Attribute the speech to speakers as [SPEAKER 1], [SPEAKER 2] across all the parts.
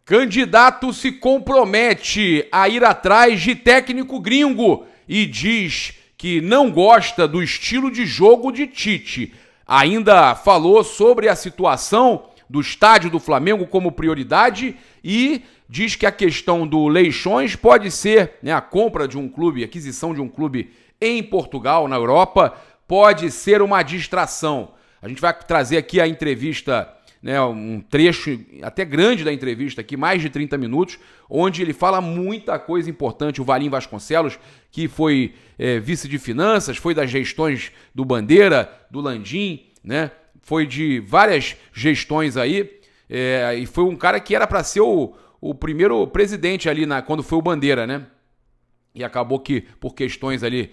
[SPEAKER 1] Candidato se compromete a ir atrás de técnico gringo e diz que não gosta do estilo de jogo de Tite. Ainda falou sobre a situação do estádio do Flamengo como prioridade e diz que a questão do Leixões pode ser, né, a compra de um clube, aquisição de um clube em Portugal, na Europa, pode ser uma distração. A gente vai trazer aqui a entrevista, né, um trecho até grande da entrevista aqui, mais de 30 minutos, onde ele fala muita coisa importante. O Valim Vasconcelos, que foi vice de finanças, foi das gestões do Bandeira, do Landim, né, foi de várias gestões aí, e foi um cara que era para ser o primeiro presidente ali quando foi o Bandeira, né? E acabou que, por questões ali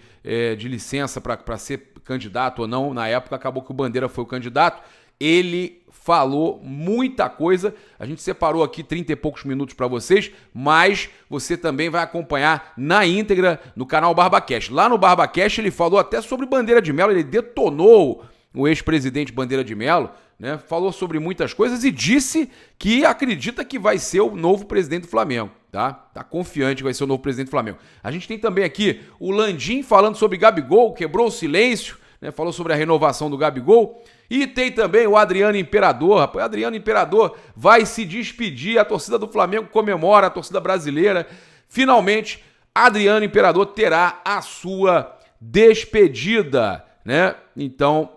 [SPEAKER 1] de licença para ser candidato ou não, na época, acabou que o Bandeira foi o candidato. Ele falou muita coisa, a gente separou aqui 30 e poucos minutos para vocês, mas você também vai acompanhar na íntegra no canal BarbaCast. Lá no BarbaCast ele falou até sobre Bandeira de Melo, ele detonou o ex-presidente Bandeira de Melo, né? Falou sobre muitas coisas e disse que acredita que vai ser o novo presidente do Flamengo, tá? Tá confiante que vai ser o novo presidente do Flamengo. A gente tem também aqui o Landim falando sobre Gabigol, quebrou o silêncio, né? Falou sobre a renovação do Gabigol. E tem também o Adriano Imperador, rapaz. O Adriano Imperador vai se despedir, a torcida do Flamengo comemora, a torcida brasileira. Finalmente, Adriano Imperador terá a sua despedida, né? Então,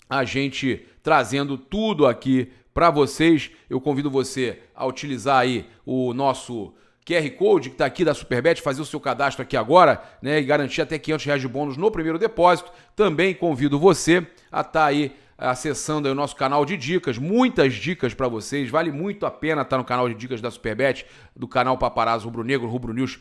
[SPEAKER 1] a gente trazendo tudo aqui para vocês. Eu convido você a utilizar aí o nosso QR Code que está aqui da Superbet, fazer o seu cadastro aqui agora, né, e garantir até R$500 de bônus no primeiro depósito. Também convido você a estar aí acessando aí o nosso canal de dicas, muitas dicas para vocês, vale muito a pena estar no canal de dicas da Superbet, do canal Paparazzo Rubro Negro, Rubro News,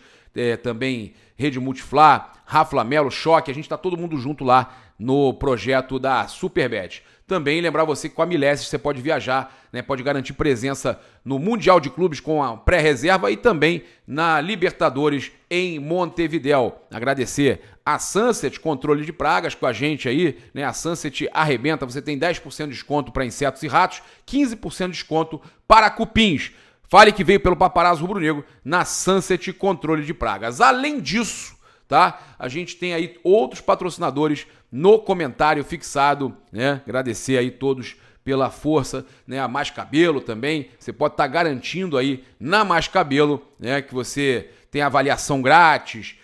[SPEAKER 1] também Rede Multiflá, Rafa Melo, Choque, a gente está todo mundo junto lá no projeto da Superbet. Também lembrar você que com a Milésio você pode viajar, né, pode garantir presença no Mundial de Clubes com a pré-reserva e também na Libertadores em Montevidéu. Agradecer a Sunset Controle de Pragas com a gente aí, né? A Sunset arrebenta, você tem 10% de desconto para insetos e ratos, 15% de desconto para cupins. Fale que veio pelo Paparazzo Rubro Negro na Sunset Controle de Pragas. Além disso, tá? A gente tem aí outros patrocinadores no comentário fixado, né? Agradecer aí todos pela força, né? A Mais Cabelo também, você pode estar garantindo aí na Mais Cabelo, né? Que você tem avaliação grátis,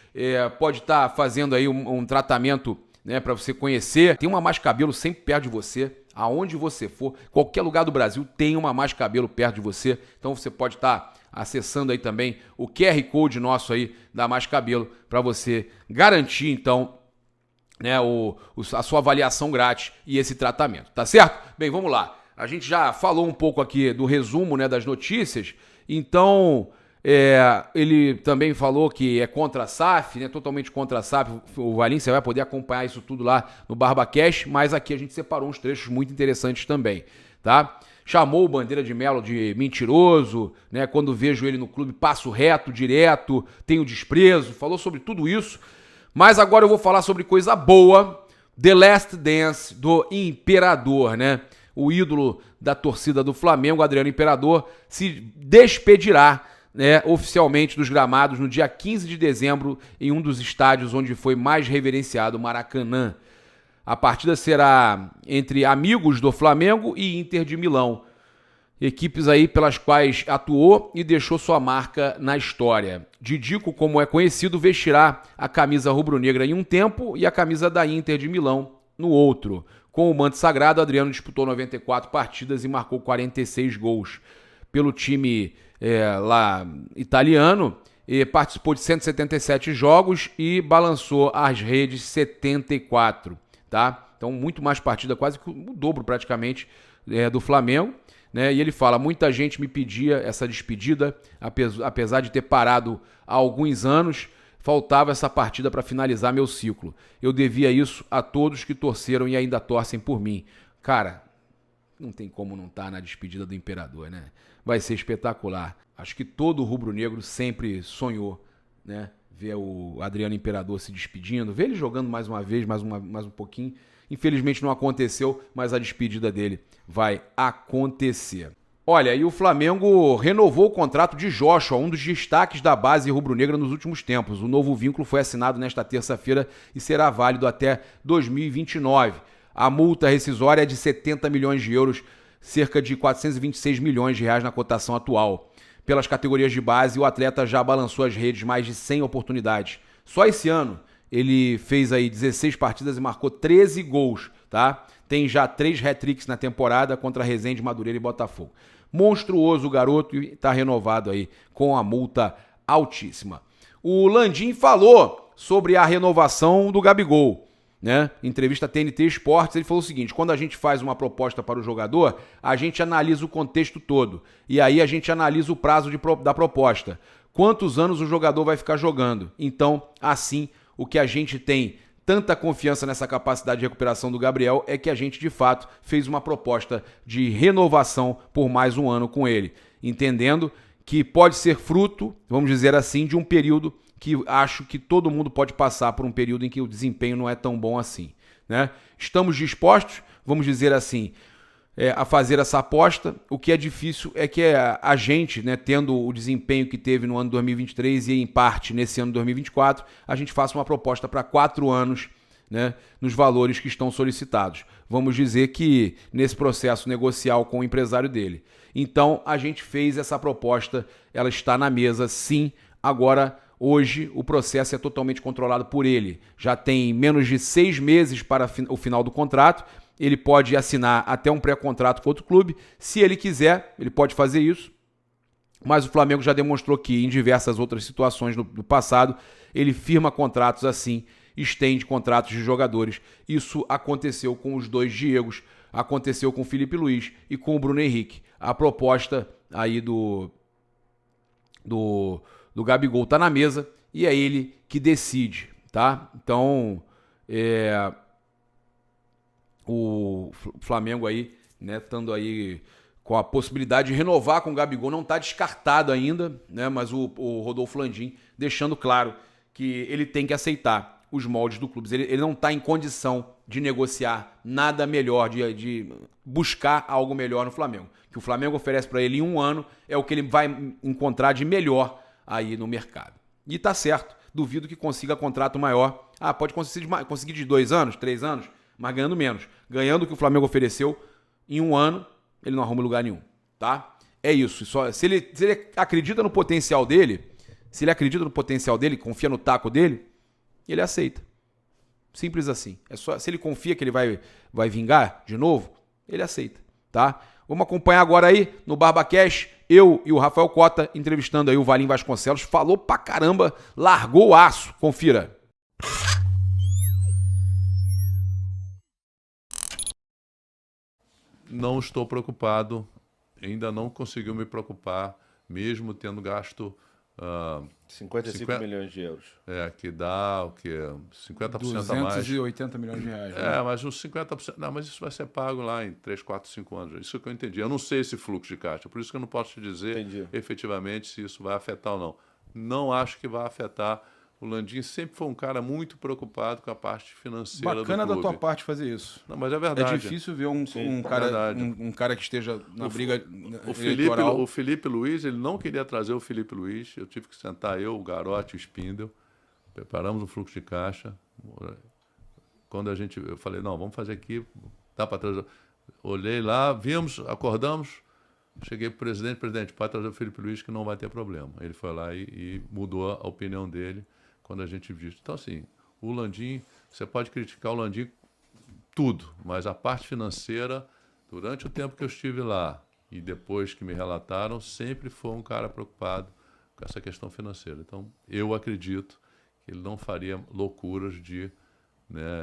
[SPEAKER 1] pode estar fazendo aí um tratamento, né? Para você conhecer. Tem uma Mais Cabelo sempre perto de você, aonde você for, qualquer lugar do Brasil tem uma Mais Cabelo perto de você, então você pode estar acessando aí também o QR Code nosso aí da Mais Cabelo para você garantir então, né, a sua avaliação grátis e esse tratamento, tá certo? Bem, vamos lá. A gente já falou um pouco aqui do resumo, né, das notícias, então ele também falou que é contra a SAF, né, totalmente contra a SAF. O Valim, você vai poder acompanhar isso tudo lá no BarbaCast, mas aqui a gente separou uns trechos muito interessantes também, tá? Chamou o Bandeira de Melo de mentiroso, né? Quando vejo ele no clube passo reto, direto, tenho desprezo, falou sobre tudo isso. Mas agora eu vou falar sobre coisa boa, The Last Dance do Imperador, né? O ídolo da torcida do Flamengo, Adriano Imperador, se despedirá, né, oficialmente dos gramados no dia 15 de dezembro em um dos estádios onde foi mais reverenciado, o Maracanã. A partida será entre amigos do Flamengo e Inter de Milão, equipes aí pelas quais atuou e deixou sua marca na história. Didico, como é conhecido, vestirá a camisa rubro-negra em um tempo e a camisa da Inter de Milão no outro. Com o manto sagrado, Adriano disputou 94 partidas e marcou 46 gols. Pelo time lá italiano, participou de 177 jogos e balançou as redes 74. Tá? Então, muito mais partida, quase que o dobro praticamente do Flamengo, né? E ele fala, muita gente me pedia essa despedida, apesar de ter parado há alguns anos, faltava essa partida para finalizar meu ciclo. Eu devia isso a todos que torceram e ainda torcem por mim. Cara, não tem como não estar na despedida do Imperador, né? Vai ser espetacular. Acho que todo rubro-negro sempre sonhou, né? Ver o Adriano Imperador se despedindo, ver ele jogando mais uma vez, mais um pouquinho. Infelizmente não aconteceu, mas a despedida dele vai acontecer. Olha, e o Flamengo renovou o contrato de Joshua, um dos destaques da base rubro-negra nos últimos tempos. O novo vínculo foi assinado nesta terça-feira e será válido até 2029. A multa rescisória é de 70 milhões de euros, cerca de 426 milhões de reais na cotação atual. Pelas categorias de base, o atleta já balançou as redes mais de 100 oportunidades. Só esse ano, ele fez aí 16 partidas e marcou 13 gols, tá? Tem já 3 hat-tricks na temporada contra Resende, Madureira e Botafogo. Monstruoso o garoto e está renovado aí com a multa altíssima. O Landim falou sobre a renovação do Gabigol, né? Entrevista TNT Esportes, ele falou o seguinte: quando a gente faz uma proposta para o jogador, a gente analisa o contexto todo e aí a gente analisa o prazo da proposta. Quantos anos o jogador vai ficar jogando? Então, assim, o que a gente tem tanta confiança nessa capacidade de recuperação do Gabriel é que a gente, de fato, fez uma proposta de renovação por mais um ano com ele, entendendo que pode ser fruto, vamos dizer assim, de um período que acho que todo mundo pode passar por um período em que o desempenho não é tão bom assim, né? Estamos dispostos, vamos dizer assim, a fazer essa aposta. O que é difícil é que a gente, né, tendo o desempenho que teve no ano 2023 e em parte nesse ano 2024, a gente faça uma proposta para 4 anos, né, nos valores que estão solicitados. Vamos dizer que nesse processo negocial com o empresário dele. Então a gente fez essa proposta, ela está na mesa sim. Agora, hoje, o processo é totalmente controlado por ele. Já tem menos de 6 meses para o final do contrato. Ele pode assinar até um pré-contrato com outro clube. Se ele quiser, ele pode fazer isso. Mas o Flamengo já demonstrou que em diversas outras situações do passado, ele firma contratos assim, estende contratos de jogadores. Isso aconteceu com os 2 Diegos, aconteceu com o Felipe Luiz e com o Bruno Henrique. A proposta aí do Gabigol tá na mesa e é ele que decide, tá? Então, o Flamengo aí, né, estando aí com a possibilidade de renovar com o Gabigol, não está descartado ainda, né, mas o Rodolfo Landim deixando claro que ele tem que aceitar os moldes do clube. Ele não está em condição de negociar nada melhor, de buscar algo melhor no Flamengo. O que o Flamengo oferece para ele em um ano é o que ele vai encontrar de melhor aí no mercado. E tá certo, duvido que consiga contrato maior. Pode conseguir de 2 anos, 3 anos, mas ganhando menos. Ganhando o que o Flamengo ofereceu, em um ano, ele não arruma lugar nenhum, tá? É isso. Se ele acredita no potencial dele, confia no taco dele, ele aceita. Simples assim. Se ele confia que ele vai vingar de novo, ele aceita, tá? Vamos acompanhar agora aí no BarbaCast, eu e o Rafael Cota entrevistando aí o Valim Vasconcelos. Falou pra caramba, largou o aço. Confira.
[SPEAKER 2] Não estou preocupado, ainda não conseguiu me preocupar, mesmo tendo gasto
[SPEAKER 3] 55 milhões de euros.
[SPEAKER 2] Que dá o quê? 50% a mais.
[SPEAKER 1] 280 milhões de reais.
[SPEAKER 2] Né? Mas os 50%... Não, mas isso vai ser pago lá em 3, 4, 5 anos. Isso que eu entendi. Eu não sei esse fluxo de caixa, por isso que eu não posso te dizer efetivamente se isso vai afetar ou não. Não acho que vai afetar. O Landim sempre foi um cara muito preocupado com a parte financeira do clube.
[SPEAKER 1] Bacana da tua parte fazer isso.
[SPEAKER 2] Não, mas é verdade.
[SPEAKER 1] É difícil ver um cara que esteja na briga
[SPEAKER 2] eleitoral. O Felipe Luiz, ele não queria trazer o Felipe Luiz. Eu tive que sentar o Garotti e o Spindel. Preparamos o fluxo de caixa. Quando eu falei, não, vamos fazer aqui, dá para trazer. Olhei lá, vimos, acordamos. Cheguei para o presidente, pode trazer o Felipe Luiz que não vai ter problema. Ele foi lá e mudou a opinião dele quando a gente viu. Então, assim, o Landim, você pode criticar o Landim tudo, mas a parte financeira, durante o tempo que eu estive lá e depois que me relataram, sempre foi um cara preocupado com essa questão financeira. Então, eu acredito que ele não faria loucuras de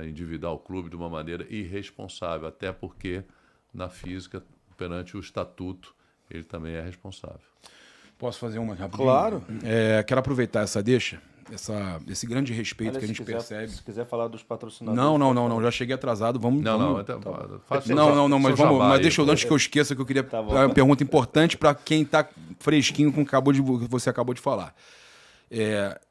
[SPEAKER 2] endividar o clube de uma maneira irresponsável, até porque na física, perante o estatuto, ele também é responsável.
[SPEAKER 1] Posso fazer uma rapidinho?
[SPEAKER 3] Claro.
[SPEAKER 1] Quero aproveitar essa deixa, esse grande respeito que a gente percebe.
[SPEAKER 3] Se quiser falar dos patrocinadores...
[SPEAKER 1] Não, já cheguei atrasado, vamos... Mas deixa eu, antes que eu esqueça, que eu queria uma pergunta importante para quem está fresquinho com o que você acabou de falar.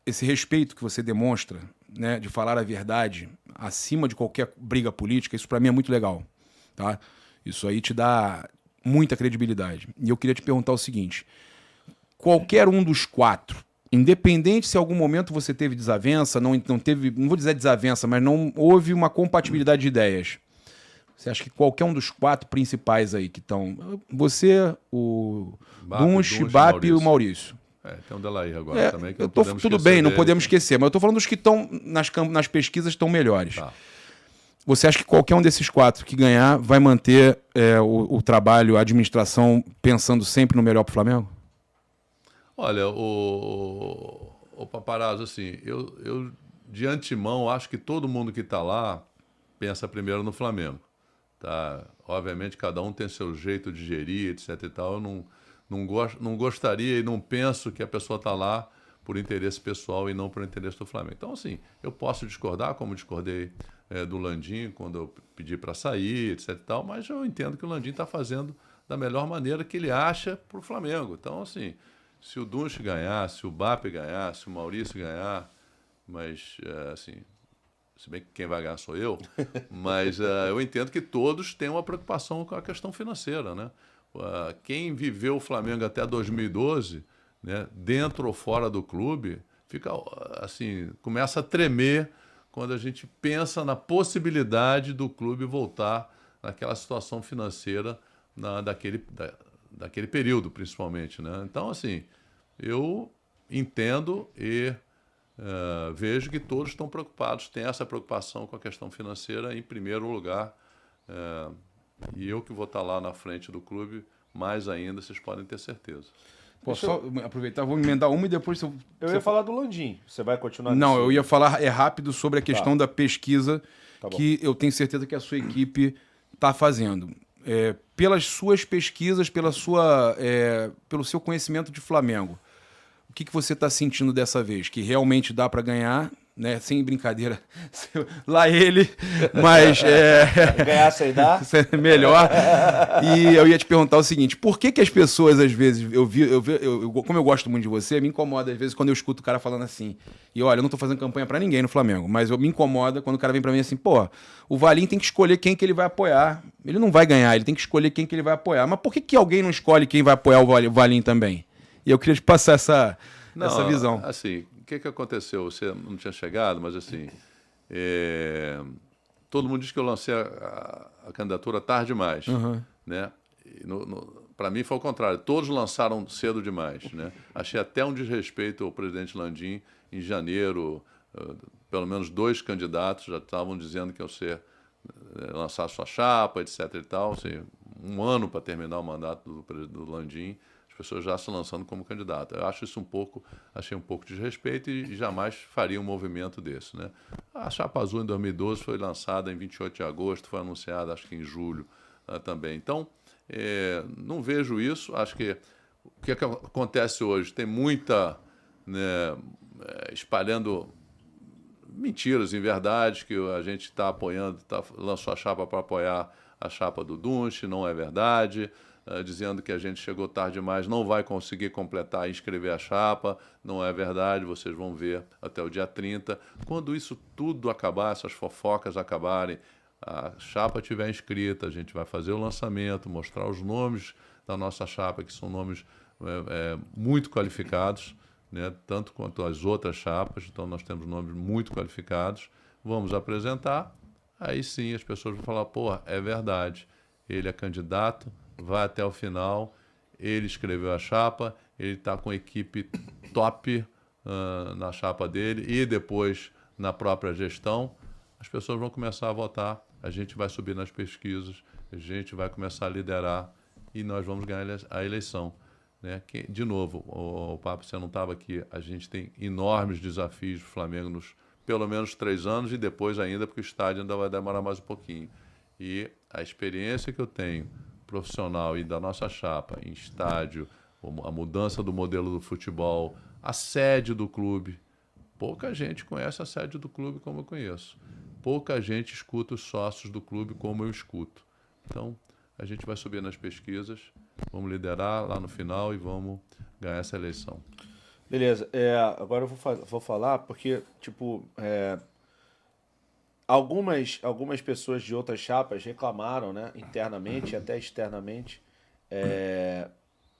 [SPEAKER 1] Esse respeito que você demonstra, né, de falar a verdade acima de qualquer briga política, isso para mim é muito legal, tá? Isso aí te dá muita credibilidade. E eu queria te perguntar o seguinte: qualquer um dos 4, independente se em algum momento você teve desavença, não teve, não vou dizer desavença, mas não houve uma compatibilidade de ideias. Você acha que qualquer um dos 4 principais aí que estão, você, o Dunche, Bap e o Maurício.
[SPEAKER 2] Tem um Delair agora também, que não
[SPEAKER 1] podemos tudo bem, não podemos esquecer, mas eu tô falando dos que estão nas pesquisas estão melhores.
[SPEAKER 2] Tá.
[SPEAKER 1] Você acha que qualquer um desses 4 que ganhar vai manter o trabalho, a administração, pensando sempre no melhor para o Flamengo?
[SPEAKER 2] Olha, o Paparazzo, assim, eu de antemão acho que todo mundo que está lá pensa primeiro no Flamengo. Tá? Obviamente, cada um tem seu jeito de gerir, etc. e tal. Eu não gostaria e não penso que a pessoa está lá por interesse pessoal e não por interesse do Flamengo. Então, assim, eu posso discordar, como discordei do Landim quando eu pedi para sair, etc. e tal, mas eu entendo que o Landim está fazendo da melhor maneira que ele acha para o Flamengo. Então, assim, se o Dunche ganhar, se o Bap ganhar, se o Maurício ganhar, mas, assim, se bem que quem vai ganhar sou eu, mas eu entendo que todos têm uma preocupação com a questão financeira, né? Quem viveu o Flamengo até 2012, né, dentro ou fora do clube, fica assim, começa a tremer quando a gente pensa na possibilidade do clube voltar naquela situação financeira daquele período, principalmente, né? Então, assim, eu entendo e vejo que todos estão preocupados, têm essa preocupação com a questão financeira em primeiro lugar. E eu que vou estar lá na frente do clube, mais ainda, vocês podem ter certeza.
[SPEAKER 1] Posso só aproveitar, vou emendar uma e depois...
[SPEAKER 3] Eu ia falar do Landim. Você vai continuar?
[SPEAKER 1] Não, eu ia falar rápido sobre a questão da pesquisa que eu tenho certeza que a sua equipe está fazendo. Pelas suas pesquisas, pelo seu conhecimento de Flamengo, o que você está sentindo dessa vez? Que realmente dá para ganhar, né? Sem brincadeira, lá ele, mas
[SPEAKER 3] ganhar sem dar?
[SPEAKER 1] Melhor. E eu ia te perguntar o seguinte: por que as pessoas, às vezes, como eu gosto muito de você, me incomoda às vezes quando eu escuto o cara falando assim, e olha, eu não tô fazendo campanha para ninguém no Flamengo, mas me incomoda quando o cara vem para mim assim, pô, o Valim tem que escolher quem que ele vai apoiar. Ele não vai ganhar, ele tem que escolher quem que ele vai apoiar. Mas por que alguém não escolhe quem vai apoiar o Valim também? E eu queria te passar essa visão.
[SPEAKER 2] Assim, o que aconteceu? Você não tinha chegado, mas assim, todo mundo diz que eu lancei a candidatura tarde demais, né? Para mim foi o contrário, todos lançaram cedo demais, né? Achei até um desrespeito ao presidente Landim. Em janeiro, pelo menos 2 candidatos já estavam dizendo que iam lançar sua chapa, etc. e tal, assim, 1 ano para terminar o mandato do Landim. As pessoas já se lançando como candidato. Eu acho isso achei um pouco de desrespeito e jamais faria um movimento desse, né? A Chapa Azul em 2012 foi lançada em 28 de agosto, foi anunciada acho que em julho também. Então, não vejo isso. Acho que o que acontece hoje tem muita, né, espalhando mentiras, inverdades, que a gente está apoiando, lançou a chapa para apoiar a chapa do Dunche, não é verdade. Dizendo que a gente chegou tarde demais, não vai conseguir completar e inscrever a chapa. Não é verdade, vocês vão ver até o dia 30. Quando isso tudo acabar, essas fofocas acabarem, a chapa estiver inscrita, a gente vai fazer o lançamento, mostrar os nomes da nossa chapa, que são nomes muito qualificados, né, tanto quanto as outras chapas. Então nós temos nomes muito qualificados. Vamos apresentar, aí sim as pessoas vão falar, pô, é verdade, ele é candidato, vai até o final, ele escreveu a chapa, ele está com a equipe top na chapa dele e depois na própria gestão. As pessoas vão começar a votar, a gente vai subir nas pesquisas, a gente vai começar a liderar e nós vamos ganhar a eleição, né? De novo, o Papo, você não estava aqui, a gente tem enormes desafios do Flamengo nos pelo menos 3 anos e depois ainda, porque o estádio ainda vai demorar mais um pouquinho. E a experiência que eu tenho profissional e da nossa chapa em estádio, a mudança do modelo do futebol, a sede do clube. Pouca gente conhece a sede do clube como eu conheço. Pouca gente escuta os sócios do clube como eu escuto. Então, a gente vai subir nas pesquisas, vamos liderar lá no final e vamos ganhar essa eleição.
[SPEAKER 3] Beleza. Agora eu vou falar porque, algumas pessoas de outras chapas reclamaram, né, internamente e até externamente,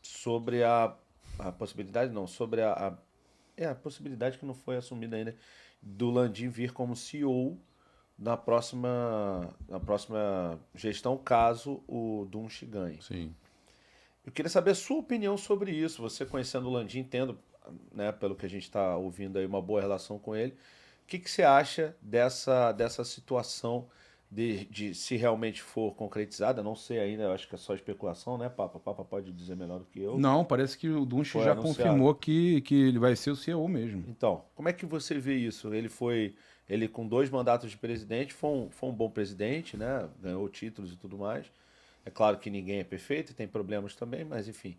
[SPEAKER 3] sobre a possibilidade, não, sobre a possibilidade que não foi assumida ainda do Landim vir como CEO na próxima gestão, caso o Dunst ganhe.
[SPEAKER 2] Sim.
[SPEAKER 3] Eu queria saber a sua opinião sobre isso. Você conhecendo o Landim, tendo, né, pelo que a gente está ouvindo aí, uma boa relação com ele. O que você acha dessa situação de se realmente for concretizada? Não sei ainda, eu acho que é só especulação, né, Papa? Papa pode dizer melhor do que eu.
[SPEAKER 1] Não, parece que o Dunst
[SPEAKER 3] Foi
[SPEAKER 1] já
[SPEAKER 3] anunciado.
[SPEAKER 1] confirmou que ele vai ser o CEO mesmo.
[SPEAKER 3] Então, como é que você vê isso? Ele com 2 mandatos de presidente, foi um bom presidente, né? Ganhou títulos e tudo mais. É claro que ninguém é perfeito e tem problemas também, mas enfim.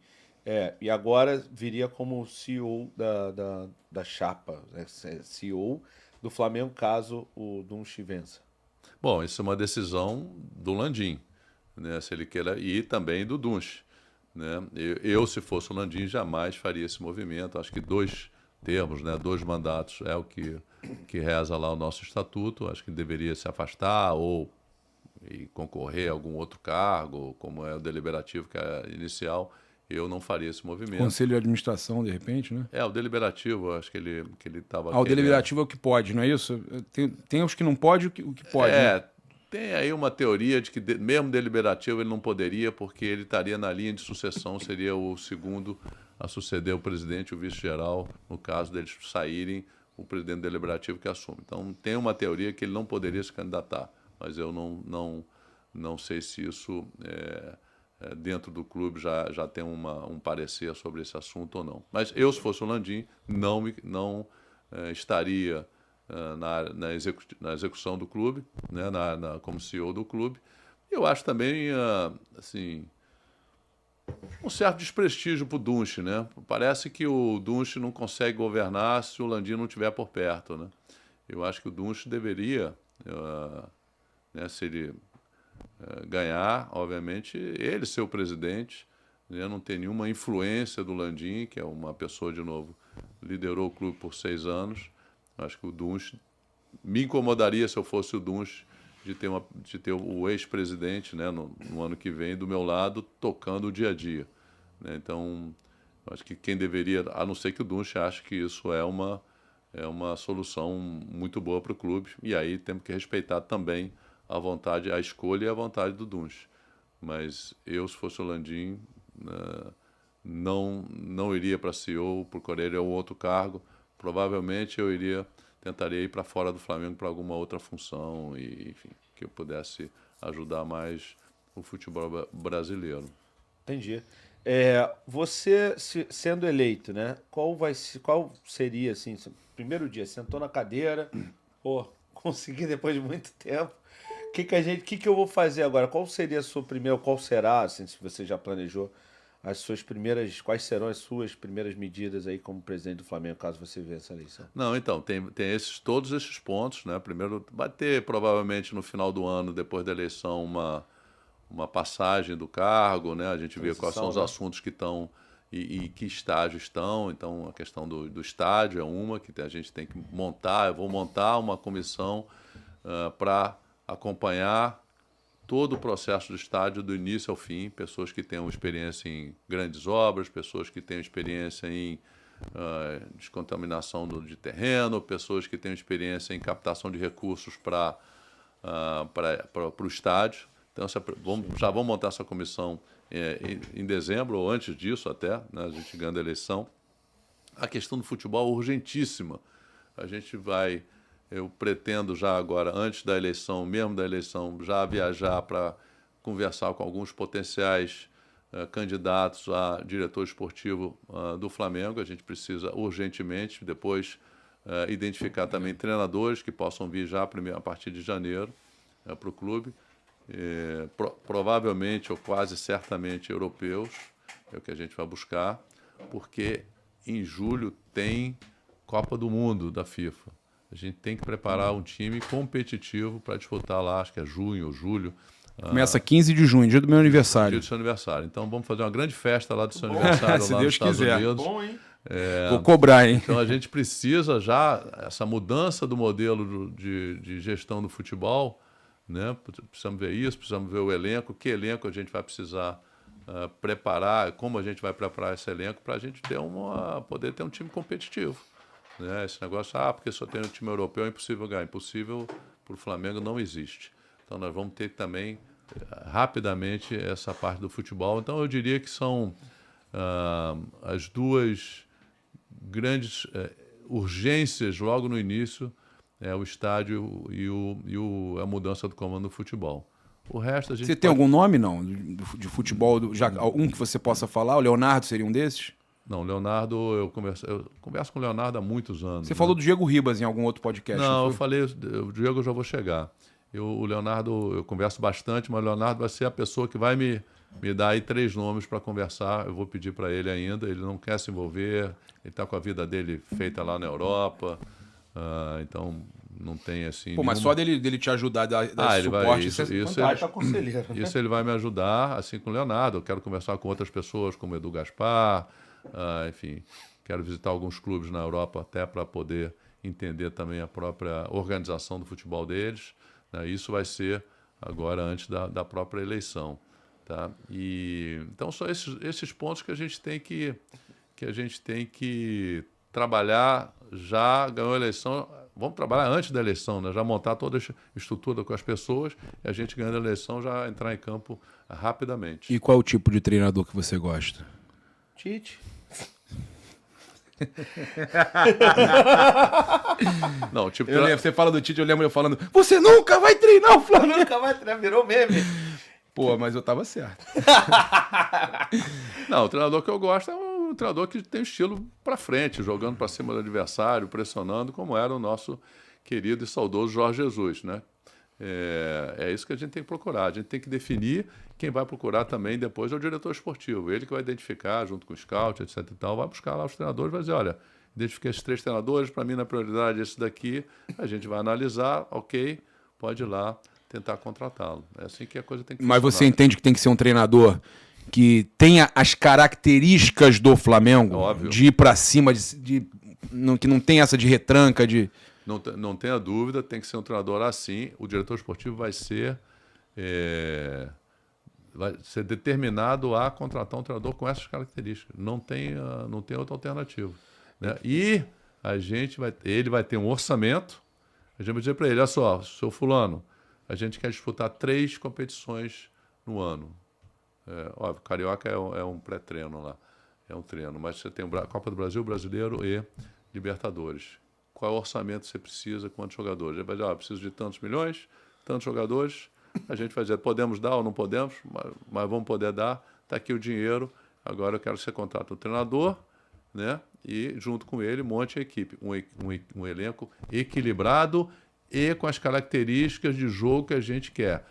[SPEAKER 3] E agora viria como CEO da chapa, né? CEO do Flamengo, caso o Dunst vença.
[SPEAKER 2] Bom, isso é uma decisão do Landim, né? Se ele queira, e também do Dunst, né? Eu, se fosse o Landim, jamais faria esse movimento. Acho que 2 termos, né? 2 mandatos é o que reza lá o nosso estatuto. Acho que deveria se afastar ou concorrer a algum outro cargo, como é o deliberativo, que é inicial. Eu não faria esse movimento.
[SPEAKER 1] Conselho de administração, de repente, né?
[SPEAKER 2] O deliberativo, acho que ele estava
[SPEAKER 1] o deliberativo é o que pode, não é isso? Tem os que não pode e o que pode. Né?
[SPEAKER 2] Tem aí uma teoria de que mesmo deliberativo ele não poderia, porque ele estaria na linha de sucessão, seria o segundo a suceder o presidente e o vice-geral, no caso deles saírem, o presidente deliberativo que assume. Então tem uma teoria que ele não poderia se candidatar, mas eu não sei se isso dentro do clube já tem um parecer sobre esse assunto ou não. Mas eu, se fosse o Landim, não estaria na execução do clube, né, como CEO do clube. Eu acho também assim, um certo desprestígio para o Dunst, né? Parece que o Dunst não consegue governar se o Landim não estiver por perto, né? Eu acho que o Dunst deveria, né, se ele ganhar, obviamente, ele ser o presidente, né, não ter nenhuma influência do Landim, que é uma pessoa, de novo, liderou o clube por 6 anos. Acho que o Dunst me incomodaria, se eu fosse o Dunst, de ter o ex-presidente, né, no ano que vem do meu lado, tocando o dia a dia, né? Então, acho que quem deveria, a não ser que o Dunst ache que isso é uma solução muito boa para o clube, e aí temos que respeitar também a vontade, a escolha e a vontade do Dunst. Mas eu, se fosse o Landim, não iria para CEO, procuraria um outro cargo. Provavelmente eu tentaria ir para fora do Flamengo para alguma outra função, e, enfim, que eu pudesse ajudar mais o futebol brasileiro.
[SPEAKER 3] Entendi. Você sendo eleito, né? Qual seria, assim, primeiro dia, sentou na cadeira, consegui depois de muito tempo. O que eu vou fazer agora? Qual será, assim, se você já planejou, quais serão as suas primeiras medidas aí como presidente do Flamengo, caso você vença a eleição?
[SPEAKER 2] Não, então, tem todos esses pontos, né? Primeiro, vai ter provavelmente no final do ano, depois da eleição, uma passagem do cargo, né? A gente vê quais são os assuntos que estão e que estágio estão. Então, a questão do estádio é uma que a gente tem que montar. Eu vou montar uma comissão para acompanhar todo o processo do estádio, do início ao fim, pessoas que tenham experiência em grandes obras, pessoas que tenham experiência em descontaminação de terreno, pessoas que tenham experiência em captação de recursos para o estádio. Então, já vamos montar essa comissão em dezembro, ou antes disso até, né, a gente ganhando a eleição. A questão do futebol é urgentíssima. Eu pretendo já agora, antes da eleição, mesmo da eleição, já viajar para conversar com alguns potenciais candidatos a diretor esportivo do Flamengo. A gente precisa urgentemente depois identificar também treinadores que possam vir já a partir de janeiro para o clube. Provavelmente ou quase certamente europeus, é o que a gente vai buscar, porque em julho tem Copa do Mundo da FIFA. A gente tem que preparar um time competitivo para disputar lá, acho que é junho ou julho.
[SPEAKER 1] Começa 15 de junho, dia do meu aniversário.
[SPEAKER 2] Dia do seu aniversário. Então vamos fazer uma grande festa lá do seu aniversário,
[SPEAKER 1] se
[SPEAKER 2] lá
[SPEAKER 1] Deus
[SPEAKER 2] nos Estados
[SPEAKER 1] quiser.
[SPEAKER 2] Unidos.
[SPEAKER 3] Bom, hein?
[SPEAKER 1] Vou cobrar, hein?
[SPEAKER 2] Então a gente precisa já, essa mudança do modelo de gestão do futebol, né? Precisamos ver isso, precisamos ver o elenco, que elenco a gente vai precisar preparar, como a gente vai preparar esse elenco para a gente poder ter um time competitivo. Né? Esse negócio, porque só tem um time europeu é impossível ganhar. Impossível para o Flamengo não existe. Então nós vamos ter também, rapidamente, essa parte do futebol. Então eu diria que são as duas grandes urgências logo no início, o estádio e a mudança do comando do futebol. O resto a gente
[SPEAKER 1] Você tem algum nome, não, de futebol? Já, algum que você possa falar? O Leonardo seria um desses?
[SPEAKER 2] Não, Leonardo, eu converso com o Leonardo há muitos anos.
[SPEAKER 1] Você falou do Diego Ribas em algum outro podcast?
[SPEAKER 2] Não, eu falei, o Diego eu já vou chegar. O Leonardo, eu converso bastante, mas o Leonardo vai ser a pessoa que vai me dar aí 3 nomes para conversar. Eu vou pedir para ele ainda, ele não quer se envolver, ele está com a vida dele feita lá na Europa, então não tem assim...
[SPEAKER 1] Pô, mas só dele te ajudar, dar
[SPEAKER 2] ele
[SPEAKER 1] suporte...
[SPEAKER 2] Isso ele vai me ajudar, assim com o Leonardo. Eu quero conversar com outras pessoas, como Edu Gaspar, enfim, quero visitar alguns clubes na Europa até para poder entender também a própria organização do futebol deles. Né? Isso vai ser agora antes da própria eleição. Tá? Então são esses pontos que a gente tem que trabalhar. Já ganhou a eleição, vamos trabalhar antes da eleição, né? Já montar toda a estrutura com as pessoas e a gente ganhando a eleição já entrar em campo rapidamente.
[SPEAKER 1] E qual é o tipo de treinador que você gosta?
[SPEAKER 3] Tite.
[SPEAKER 2] Não, tipo,
[SPEAKER 1] Você fala do Tite, eu lembro eu falando: você nunca vai treinar o Flamengo!
[SPEAKER 3] Nunca vai treinar, virou meme.
[SPEAKER 1] Pô, mas eu tava certo.
[SPEAKER 2] Não, o treinador que eu gosto é um treinador que tem estilo para frente, jogando para cima do adversário, pressionando, como era o nosso querido e saudoso Jorge Jesus, né? É isso que a gente tem que procurar. A gente tem que definir. Quem vai procurar também depois é o diretor esportivo. Ele que vai identificar, junto com o scout, etc. e tal, vai buscar lá os treinadores e vai dizer: olha, identifiquei esses 3 treinadores, para mim na prioridade esse daqui. A gente vai analisar, ok, pode ir lá tentar contratá-lo. É assim que a coisa tem que funcionar.
[SPEAKER 1] Mas você entende que tem que ser um treinador que tenha as características do Flamengo?
[SPEAKER 2] Óbvio.
[SPEAKER 1] De ir para cima, que não tem essa de retranca, de...
[SPEAKER 2] Não tenha dúvida, tem que ser um treinador assim. O diretor esportivo vai ser determinado a contratar um treinador com essas características. Não tem outra alternativa. Né? E ele vai ter um orçamento. A gente vai dizer para ele: olha só, seu fulano, a gente quer disputar 3 competições no ano. Óbvio, Carioca é um pré-treino lá, é um treino, mas você tem a Copa do Brasil, Brasileiro e Libertadores. Qual orçamento você precisa, quantos jogadores? Ele vai dizer: preciso de tantos milhões, tantos jogadores. A gente vai dizer: podemos dar ou não podemos, mas vamos poder dar, está aqui o dinheiro, agora eu quero que você contrate o treinador, né? E junto com ele monte a equipe, um elenco equilibrado e com as características de jogo que a gente quer.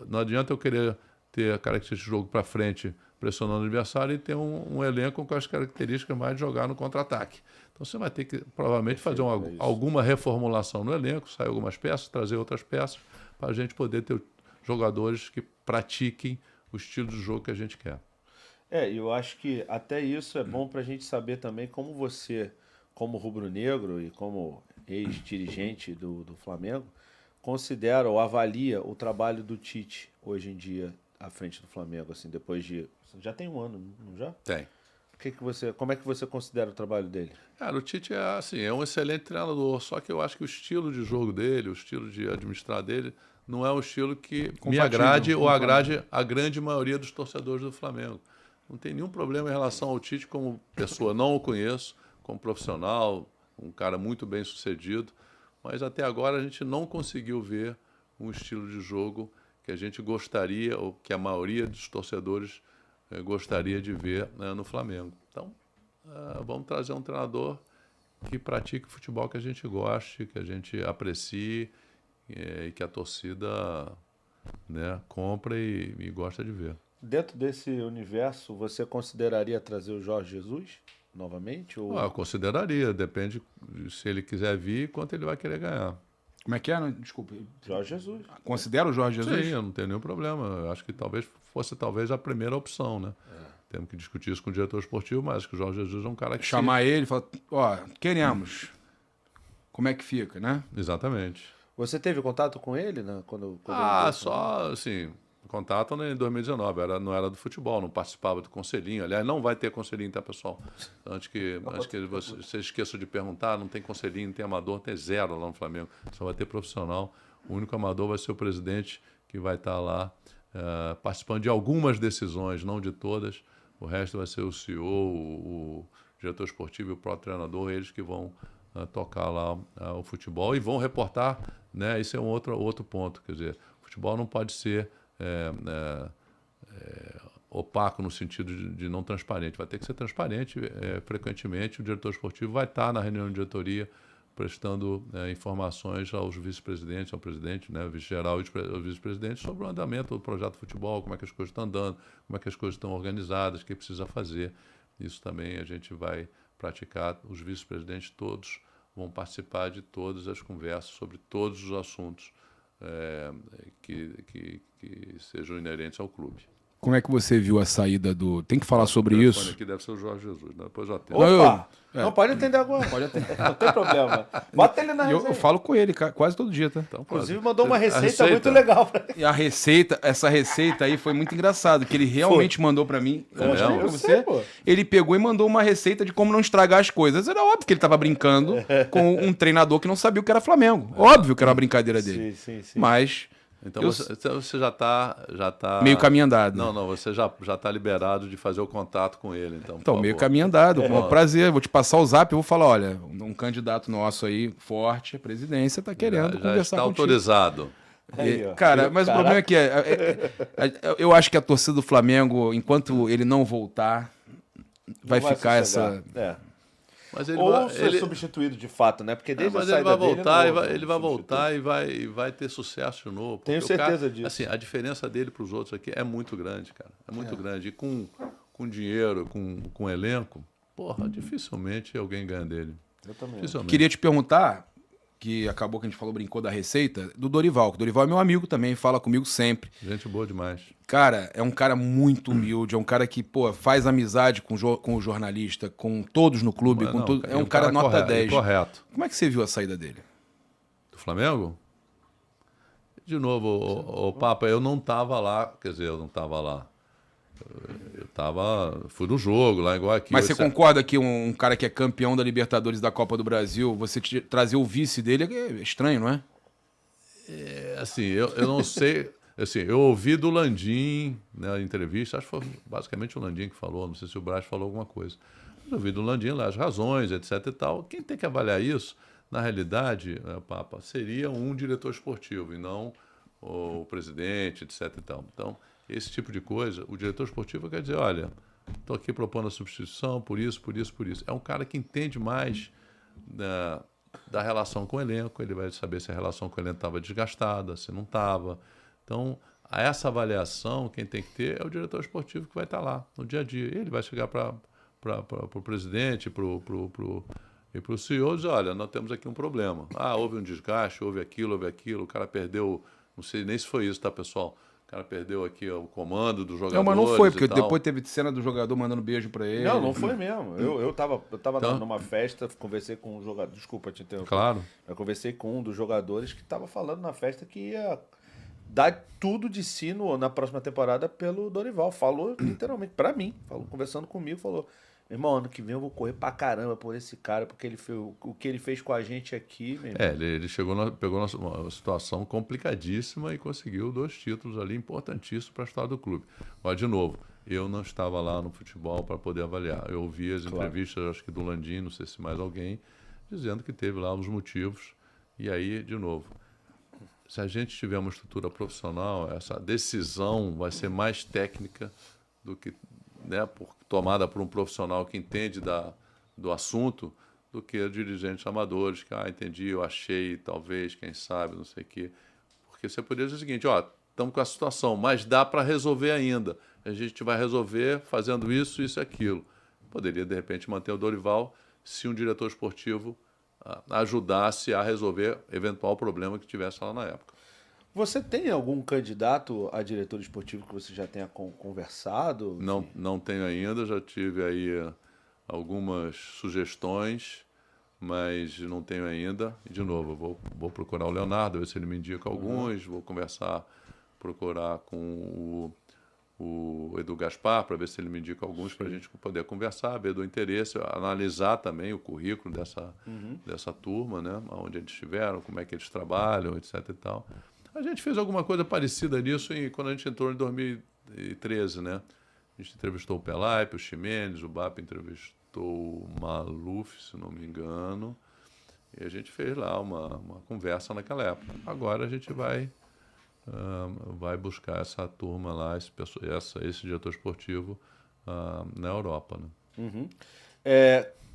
[SPEAKER 2] Não adianta eu querer ter a característica de jogo para frente, pressionando o adversário, e ter um elenco com as características mais de jogar no contra-ataque. Então você vai ter que, provavelmente, fazer alguma reformulação no elenco, sair algumas peças, trazer outras peças, para a gente poder ter jogadores que pratiquem o estilo de jogo que a gente quer.
[SPEAKER 3] Eu acho que até isso é bom para a gente saber também como você, como rubro-negro e como ex-dirigente do Flamengo, considera ou avalia o trabalho do Tite hoje em dia à frente do Flamengo, assim, depois de... Já tem um ano, não já?
[SPEAKER 2] Tem.
[SPEAKER 3] Como é que você considera o trabalho dele?
[SPEAKER 2] Cara, o Tite é um excelente treinador, só que eu acho que o estilo de jogo dele, o estilo de administrar dele, não é um estilo que me agrade ou agrade a grande maioria dos torcedores do Flamengo. Não tem nenhum problema em relação ao Tite como pessoa, não o conheço, como profissional, um cara muito bem sucedido, mas até agora a gente não conseguiu ver um estilo de jogo que a gente gostaria, ou que a maioria dos torcedores gostaria de ver, né, no Flamengo. Então, vamos trazer um treinador que pratique o futebol que a gente goste, que a gente aprecie e que a torcida, né, compra e gosta de ver.
[SPEAKER 3] Dentro desse universo, você consideraria trazer o Jorge Jesus novamente? Ou...
[SPEAKER 2] consideraria, depende se ele quiser vir e quanto ele vai querer ganhar.
[SPEAKER 1] Como é que é? Desculpa.
[SPEAKER 3] Jorge Jesus.
[SPEAKER 1] Considera o Jorge Jesus?
[SPEAKER 2] Sim, eu não tenho nenhum problema. Eu acho que fosse a primeira opção, né? Temos que discutir isso com o diretor esportivo, mas que o Jorge Jesus é um cara que...
[SPEAKER 1] Chamar ele e falar: queremos. Como é que fica, né?
[SPEAKER 2] Exatamente.
[SPEAKER 3] Você teve contato com ele, né? Quando
[SPEAKER 2] só assim, contato em 2019, não era do futebol, não participava do conselhinho. Aliás, não vai ter conselhinho, tá, pessoal? Antes que vocês esqueçam de perguntar, não tem conselhinho, não tem amador, tem zero lá no Flamengo. Só vai ter profissional. O único amador vai ser o presidente, que vai estar lá participando de algumas decisões, não de todas. O resto vai ser o CEO, o diretor esportivo e o próprio treinador, eles que vão tocar lá o futebol e vão reportar, né? Isso é um outro ponto, quer dizer, o futebol não pode ser opaco no sentido de não transparente, vai ter que ser transparente. Frequentemente o diretor esportivo vai estar na reunião de diretoria prestando informações aos vice-presidentes, ao presidente, né, vice-geral e aos vice-presidentes sobre o andamento do projeto de futebol, como é que as coisas estão andando, como é que as coisas estão organizadas, o que precisa fazer. Isso também a gente vai praticar, os vice-presidentes todos vão participar de todas as conversas sobre todos os assuntos que sejam inerentes ao clube.
[SPEAKER 1] Como é que você viu a saída do... Tem que falar sobre isso.
[SPEAKER 2] Aqui deve ser o Jorge Jesus, né? Depois eu atendo.
[SPEAKER 3] Opa! Não, pode atender agora. Pode atender. Não tem problema. Bota ele na resenha.
[SPEAKER 1] Eu falo com ele quase todo dia, tá?
[SPEAKER 2] Então,
[SPEAKER 3] inclusive mandou uma receita muito legal pra ele.
[SPEAKER 1] E essa receita aí foi muito engraçado, que ele realmente mandou pra mim. Mostrei pra você. Ele pegou e mandou uma receita de como não estragar as coisas. Era óbvio que ele tava brincando com um treinador que não sabia o que era Flamengo. Óbvio que era uma brincadeira dele.
[SPEAKER 3] Sim.
[SPEAKER 1] Mas...
[SPEAKER 2] Então você já tá
[SPEAKER 1] meio caminho andado.
[SPEAKER 2] Não, você já está liberado de fazer o contato com ele.
[SPEAKER 1] Então meio caminho andado, com prazer. Vou te passar o zap e vou falar, olha, um candidato nosso aí, forte, a presidência, está querendo conversar
[SPEAKER 2] está
[SPEAKER 1] contigo.
[SPEAKER 2] Autorizado.
[SPEAKER 1] Cara, mas o problema é que eu acho que a torcida do Flamengo, enquanto ele não voltar, vai ficar essa...
[SPEAKER 2] Mas
[SPEAKER 3] ou ser substituído de fato, né? Porque desde
[SPEAKER 2] mas
[SPEAKER 3] a saída
[SPEAKER 2] ele vai voltar e vai ter sucesso de novo.
[SPEAKER 3] Tenho certeza disso.
[SPEAKER 2] Assim, a diferença dele para os outros aqui é muito grande, cara. É muito grande. E com dinheiro, com elenco, porra, dificilmente alguém ganha dele.
[SPEAKER 3] Eu também.
[SPEAKER 1] Queria te perguntar, que acabou que a gente brincou da receita, do Dorival. Que o Dorival é meu amigo também, fala comigo sempre.
[SPEAKER 2] Gente boa demais.
[SPEAKER 1] Cara, é um cara muito humilde, é um cara que, faz amizade com o jornalista, com todos no clube, é um cara nota
[SPEAKER 2] correto,
[SPEAKER 1] 10.
[SPEAKER 2] Correto.
[SPEAKER 1] Como é que você viu a saída dele?
[SPEAKER 2] Do Flamengo? De novo, o Papa, eu não estava lá, quer dizer, eu não estava lá. Fui no jogo, lá igual aqui.
[SPEAKER 1] Mas você concorda que um cara que é campeão da Libertadores da Copa do Brasil, você trazer o vice dele é estranho, não é?
[SPEAKER 2] Assim, eu não sei... Assim, eu ouvi do Landim, na entrevista, acho que foi basicamente o Landim que falou, não sei se o Braz falou alguma coisa. Eu ouvi do Landim lá as razões, etc e tal. Quem tem que avaliar isso, na realidade, Papa, seria um diretor esportivo e não o presidente, etc e tal. Então, esse tipo de coisa, o diretor esportivo quer dizer, olha, estou aqui propondo a substituição por isso. É um cara que entende mais da relação com o elenco, ele vai saber se a relação com o elenco estava desgastada, se não estava. Então, essa avaliação, quem tem que ter é o diretor esportivo que vai estar lá no dia a dia. Ele vai chegar para o presidente e para o CEO e dizer, olha, nós temos aqui um problema. Houve um desgaste, houve aquilo, o cara perdeu, não sei nem se foi isso, tá, pessoal? O cara perdeu aqui o comando do jogador.
[SPEAKER 1] Mas não foi, porque depois teve cena do jogador mandando beijo para ele.
[SPEAKER 3] Não foi mesmo. Eu tava então, numa festa, conversei com um jogador, desculpa te interromper.
[SPEAKER 2] Claro.
[SPEAKER 3] Eu conversei com um dos jogadores que estava falando na festa que ia dar tudo de si na próxima temporada pelo Dorival. Falou literalmente pra mim, conversando comigo, falou, irmão, ano que vem eu vou correr pra caramba por esse cara, porque o que ele fez com a gente aqui...
[SPEAKER 2] Ele pegou uma situação complicadíssima e conseguiu 2 títulos ali importantíssimos para a história do clube. Mas, de novo, eu não estava lá no futebol para poder avaliar. Eu ouvi as entrevistas, acho que do Landim, não sei se mais alguém, dizendo que teve lá os motivos. E aí, de novo... Se a gente tiver uma estrutura profissional, essa decisão vai ser mais técnica do que, né, tomada por um profissional que entende do assunto, do que dirigentes amadores, que, entendi, eu achei, talvez, quem sabe, não sei o quê. Porque você poderia dizer o seguinte, estamos com a situação, mas dá para resolver ainda. A gente vai resolver fazendo isso e aquilo. Poderia, de repente, manter o Dorival se um diretor esportivo ajudasse a resolver eventual problema que tivesse lá na época.
[SPEAKER 3] Você tem algum candidato a diretor esportivo que você já tenha conversado?
[SPEAKER 2] Não tenho ainda, já tive aí algumas sugestões, mas não tenho ainda. E, de novo, vou procurar o Leonardo, ver se ele me indica alguns, vou conversar procurar com o Edu Gaspar para ver se ele me indica alguns para a gente poder conversar, ver do interesse, analisar também o currículo dessa turma, né? Onde eles estiveram, como é que eles trabalham, etc. e tal. A gente fez alguma coisa parecida nisso quando a gente entrou em 2013, né? A gente entrevistou o Pelaipe, o Ximenes, o BAP entrevistou o Maluf, se não me engano, e a gente fez lá uma conversa naquela época. Agora a gente vai buscar essa turma lá, esse diretor esportivo na Europa, né?
[SPEAKER 3] Uhum.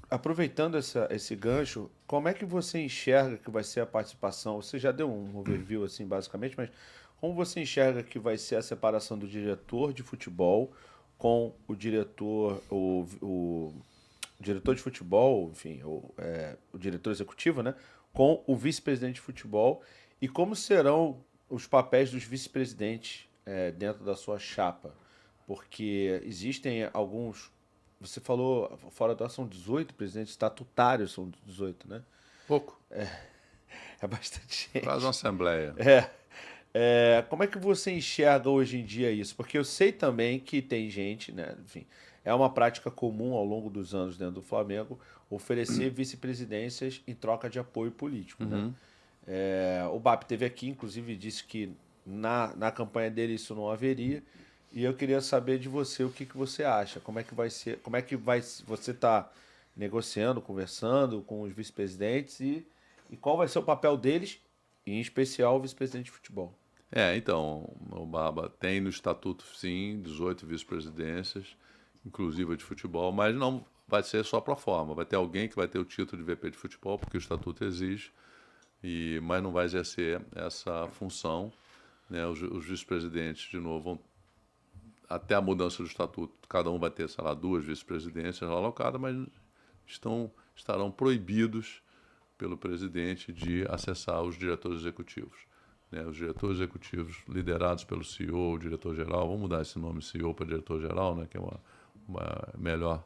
[SPEAKER 3] Aproveitando esse gancho, como é que você enxerga que vai ser a participação? Você já deu um overview, assim, basicamente, mas como você enxerga que vai ser a separação do diretor de futebol com o diretor, o diretor de futebol, enfim, o diretor executivo, né, com o vice-presidente de futebol, e como serão os papéis dos vice-presidentes dentro da sua chapa? Porque existem alguns... Você falou, fora da são 18 presidentes estatutários, são 18, né?
[SPEAKER 2] Pouco.
[SPEAKER 3] É bastante gente.
[SPEAKER 2] Quase uma assembleia.
[SPEAKER 3] Como é que você enxerga hoje em dia isso? Porque eu sei também que tem gente, né? Enfim, é uma prática comum ao longo dos anos dentro do Flamengo oferecer vice-presidências em troca de apoio político, né? O BAP teve aqui, inclusive, disse que na campanha dele isso não haveria. E eu queria saber de você o que você acha. Como é que vai ser? Como é que você está negociando, conversando com os vice-presidentes e qual vai ser o papel deles, em especial o vice-presidente de futebol?
[SPEAKER 2] Então, o Barba tem no estatuto, sim, 18 vice-presidências, inclusive a de futebol, mas não vai ser só para forma. Vai ter alguém que vai ter o título de VP de futebol, porque o estatuto exige, mas não vai exercer essa função, né? Os vice-presidentes, de novo, vão, até a mudança do estatuto, cada um vai ter, sei lá, 2 vice-presidências alocadas, mas estarão proibidos pelo presidente de acessar os diretores executivos, né? Os diretores executivos liderados pelo CEO, o diretor-geral, vamos mudar esse nome CEO para diretor-geral, né? Que é uma melhor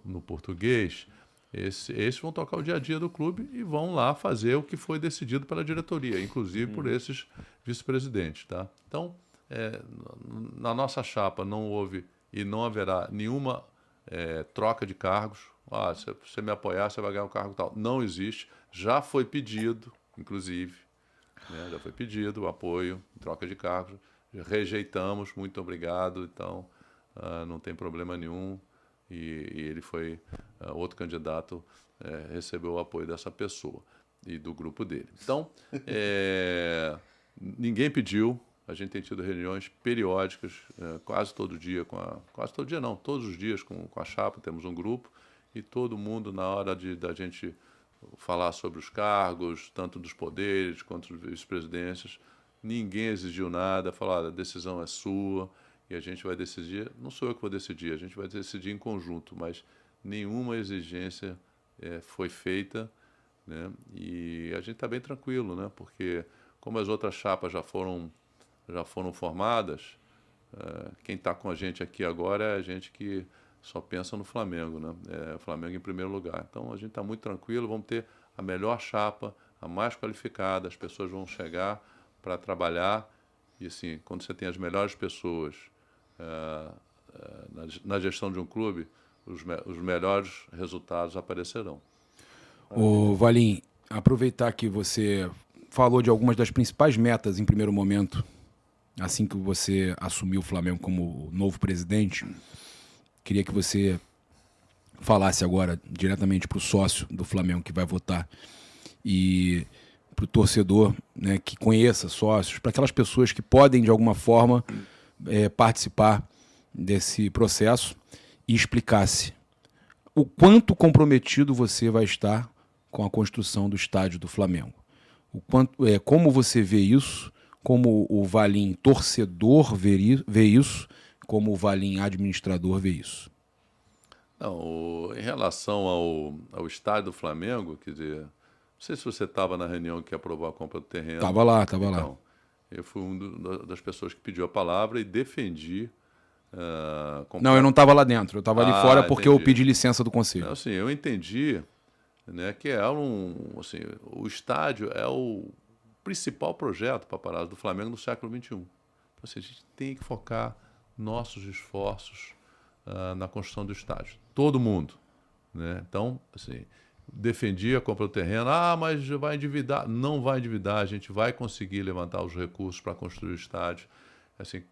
[SPEAKER 2] no português. Esses vão tocar o dia a dia do clube e vão lá fazer o que foi decidido pela diretoria, inclusive por esses vice-presidentes, tá? Então, na nossa chapa não houve e não haverá nenhuma troca de cargos. Se você me apoiar, você vai ganhar um cargo tal. Não existe. Já foi pedido, inclusive, né? Já foi pedido o apoio, troca de cargos. Rejeitamos, muito obrigado. Então, não tem problema nenhum. E ele foi, outro candidato recebeu o apoio dessa pessoa e do grupo dele. Então, ninguém pediu. A gente tem tido reuniões periódicas, quase todo dia, quase todo dia não, todos os dias com a chapa, temos um grupo, e todo mundo, na hora da gente falar sobre os cargos, tanto dos poderes quanto das vice-presidências, ninguém exigiu nada, falou, a decisão é sua, e a gente vai decidir, não sou eu que vou decidir, a gente vai decidir em conjunto, mas nenhuma exigência foi feita, né? E a gente está bem tranquilo, né? Porque como as outras chapas já foram formadas, quem está com a gente aqui agora é a gente que só pensa no Flamengo, né? O Flamengo em primeiro lugar. Então a gente está muito tranquilo, vamos ter a melhor chapa, a mais qualificada, as pessoas vão chegar para trabalhar e assim, quando você tem as melhores pessoas na gestão de um clube, os melhores resultados aparecerão.
[SPEAKER 1] Ô Valim, aproveitar que você falou de algumas das principais metas em primeiro momento, assim que você assumiu o Flamengo como novo presidente, queria que você falasse agora diretamente para o sócio do Flamengo que vai votar e para o torcedor, né, que conheça sócios, para aquelas pessoas que podem de alguma forma participar desse processo e explicasse o quanto comprometido você vai estar com a construção do estádio do Flamengo. Como você vê isso, como o Valim torcedor vê isso, como o Valim administrador vê isso?
[SPEAKER 2] Não, em relação ao estádio do Flamengo, quer dizer, não sei se você estava na reunião que aprovou a compra do terreno.
[SPEAKER 1] Estava lá.
[SPEAKER 2] Eu fui das pessoas que pediu a palavra e defendi.
[SPEAKER 1] Não, eu não estava lá dentro, eu estava ali fora porque
[SPEAKER 2] entendi.
[SPEAKER 1] eu pedi licença do conselho.
[SPEAKER 2] Não, assim, eu entendi, né, que assim, o estádio é o principal projeto para a parada do Flamengo no século XXI. Assim, a gente tem que focar nossos esforços na construção do estádio. Todo mundo. Né? Então, assim, defendi a compra do terreno. Mas vai endividar. Não vai endividar. A gente vai conseguir levantar os recursos para construir o estádio. Assim,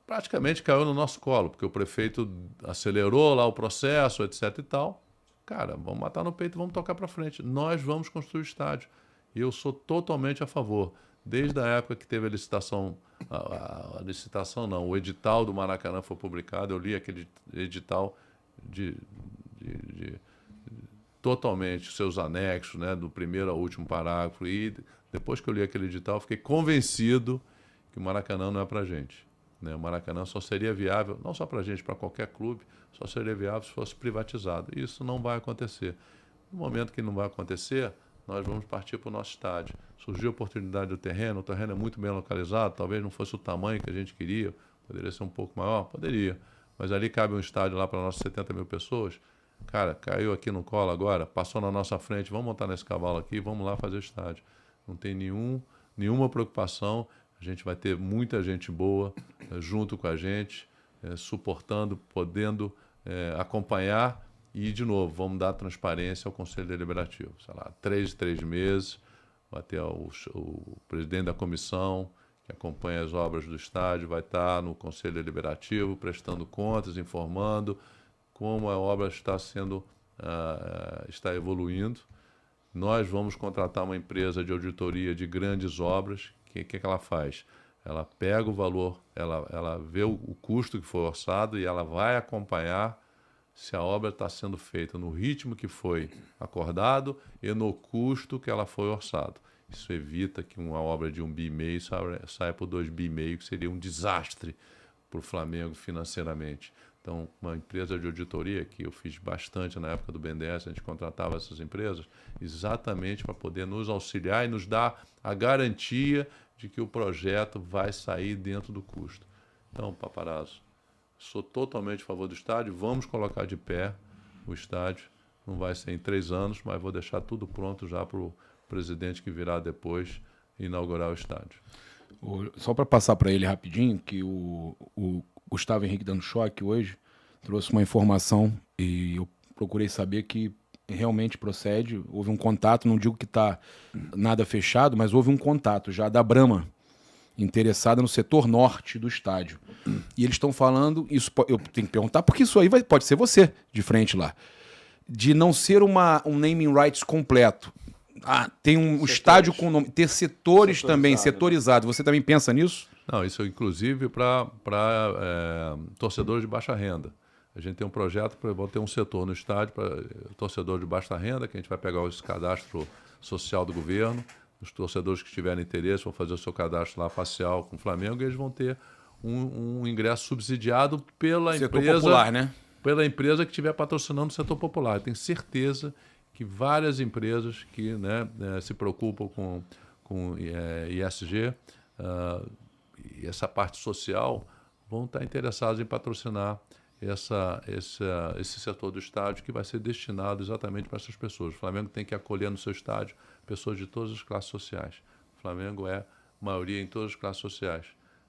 [SPEAKER 2] praticamente caiu no nosso colo, porque o prefeito acelerou lá o processo, etc. e tal. Cara, vamos matar no peito e vamos tocar para frente. Nós vamos construir o estádio. E eu sou totalmente a favor. Desde a época que teve a licitação, a licitação não, o edital do Maracanã foi publicado, eu li aquele edital totalmente, seus anexos, né, do primeiro ao último parágrafo, e depois que eu li aquele edital, eu fiquei convencido que o Maracanã não é para a gente. Né? O Maracanã só seria viável, não só para a gente, para qualquer clube, só seria viável se fosse privatizado. E isso não vai acontecer. No momento que não vai acontecer, nós vamos partir para o nosso estádio. Surgiu a oportunidade do terreno, o terreno é muito bem localizado, talvez não fosse o tamanho que a gente queria, poderia ser um pouco maior, poderia, mas ali cabe um estádio lá para nossas 70 mil pessoas. Cara, caiu aqui no colo agora, passou na nossa frente, vamos montar nesse cavalo aqui, vamos lá fazer o estádio. Não tem nenhuma preocupação, a gente vai ter muita gente boa junto com a gente, suportando, podendo acompanhar. E, de novo, vamos dar transparência ao Conselho Deliberativo. Sei lá, 3 em 3 meses, vai ter o presidente da comissão, que acompanha as obras do estádio, vai estar no Conselho Deliberativo, prestando contas, informando como a obra está evoluindo. Nós vamos contratar uma empresa de auditoria de grandes obras. O que ela faz? Ela pega o valor, ela vê o custo que foi orçado e ela vai acompanhar se a obra está sendo feita no ritmo que foi acordado e no custo que ela foi orçado. Isso evita que uma obra de 1,5 bi saia por 2,5 bi, que seria um desastre para o Flamengo financeiramente. Então, uma empresa de auditoria, que eu fiz bastante na época do BNDES, a gente contratava essas empresas exatamente para poder nos auxiliar e nos dar a garantia de que o projeto vai sair dentro do custo. Então, Paparazzo, sou totalmente a favor do estádio, vamos colocar de pé o estádio, não vai ser em 3 anos, mas vou deixar tudo pronto já para o presidente que virá depois inaugurar o estádio.
[SPEAKER 1] Só para passar para ele rapidinho, que o Gustavo Henrique dando choque hoje trouxe uma informação e eu procurei saber que realmente procede, houve um contato, não digo que está nada fechado, mas houve um contato já da Brahma, interessada no setor norte do estádio. E eles estão falando, isso eu tenho que perguntar, porque isso aí pode ser você de frente lá, de não ser um naming rights completo. Tem um estádio com nome, ter setores também, setorizado. Você também pensa nisso?
[SPEAKER 2] Não, isso inclusive para torcedores de baixa renda. A gente tem um projeto para ter um setor no estádio para torcedor de baixa renda, que a gente vai pegar esse cadastro social do governo. Os torcedores que tiverem interesse vão fazer o seu cadastro lá facial com o Flamengo e eles vão ter um ingresso subsidiado pela empresa
[SPEAKER 1] popular, né?
[SPEAKER 2] Pela empresa que estiver patrocinando o setor popular. Eu tenho certeza que várias empresas que se preocupam com ESG e essa parte social vão estar interessadas em patrocinar esse setor do estádio que vai ser destinado exatamente para essas pessoas. O Flamengo tem que acolher no seu estádio pessoas de todas as classes sociais. O Flamengo é maioria em todas as classes sociais.